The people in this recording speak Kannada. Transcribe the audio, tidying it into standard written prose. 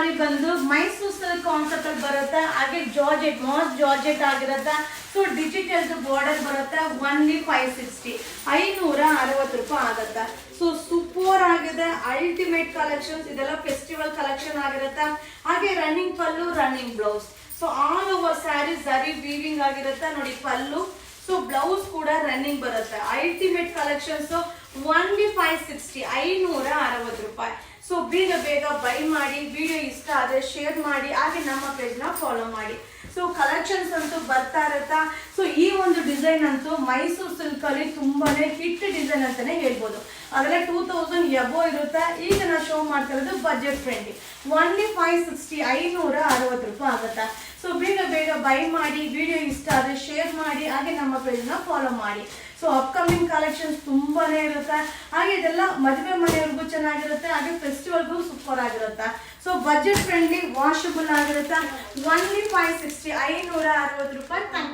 ಸಾರಿ ಬಂದು ಮೈಸೂರು ಸಿಲ್ಕ್ ಕಾನ್ಸೆಪ್ಟ್ ಅಲ್ಲಿ ಬರುತ್ತೆ. ಹಾಗೆ ಜಾರ್ಜೆಟ್ ಮಾಸ್ ಜಾರ್ಜೆಟ್ ಆಗಿರುತ್ತೆ. ಸೊ ಡಿಜಿಟಲ್ ಬಾರ್ಡರ್ ಬರುತ್ತೆ. ಒನ್ಲಿ 560 560 ಆಗುತ್ತೆ. ಸೊ ಸೂಪರ್ ಆಗಿದೆ, ಅಲ್ಟಿಮೇಟ್ ಕಲೆಕ್ಷನ್ಸ್. ಇದೆಲ್ಲ ಫೆಸ್ಟಿವಲ್ ಕಲೆಕ್ಷನ್ ಆಗಿರುತ್ತೆ. ಹಾಗೆ running pallu, running blouse. So all over sari zari weaving ಆಗಿರುತ್ತೆ ನೋಡಿ ಪಲ್ಲು. ಸೊ ಬ್ಲೌಸ್ ಕೂಡ ರನ್ನಿಂಗ್ ಬರುತ್ತೆ. Ultimate collections. ಒನ್ಲಿ 560 560 ಸೊ ಬೇಗ ಬೇಗ ಬೈ ಮಾಡಿ. ವಿಡಿಯೋ ಇಷ್ಟ ಆದರೆ ಶೇರ್ ಮಾಡಿ, ಹಾಗೆ ನಮ್ಮ ಪೇಜ್ನ ಫಾಲೋ ಮಾಡಿ. ಸೊ ಕಲೆಕ್ಷನ್ಸ್ ಅಂತೂ ಬರ್ತಾ ಇರುತ್ತಾ. ಸೊ ಈ ಒಂದು ಡಿಸೈನ್ ಅಂತೂ ಮೈಸೂರು ಸಿಲ್ಕ್ ಅಲ್ಲಿ ತುಂಬಾನೇ ಹಿಟ್ ಡಿಸೈನ್ ಅಂತಾನೆ ಹೇಳ್ಬೋದು. ಅದೆಲ್ಲ 2000 ಎಬೋ ಇರುತ್ತೆ. ಈಗ ನಾವು ಶೋ ಮಾಡ್ತಾ ಇರೋದು ಬಜೆಟ್ ಫ್ರೆಂಡ್ಲಿ. ಒನ್ಲಿ 560 560 ಆಗುತ್ತೆ. ಸೊ ಬೇಗ ಬೇಗ ಬೈ ಮಾಡಿ. ವಿಡಿಯೋ ಇಷ್ಟ ಆದರೆ ಶೇರ್ ಮಾಡಿ, ಹಾಗೆ ನಮ್ಮ ಪೇಜ್ನ ಫಾಲೋ ಮಾಡಿ. ಸೊ ಅಪ್ಕಮಿಂಗ್ ಕಲೆಕ್ಷನ್ಸ್ ತುಂಬಾನೇ ಇರುತ್ತೆ. ಹಾಗೆ ಇದೆಲ್ಲ ಮದುವೆ ಮನೆಯವ್ರಿಗೂ ಚೆನ್ನಾಗಿರುತ್ತೆ, ಹಾಗೆ ಫೆಸ್ಟಿವಲ್ಗೂ ಸೂಪರ್ ಆಗಿರುತ್ತೆ. ಸೊ ಬಜೆಟ್ ಫ್ರೆಂಡ್ಲಿ, ವಾಷಬಲ್ ಆಗಿರುತ್ತೆ. Only 560 560 thank you.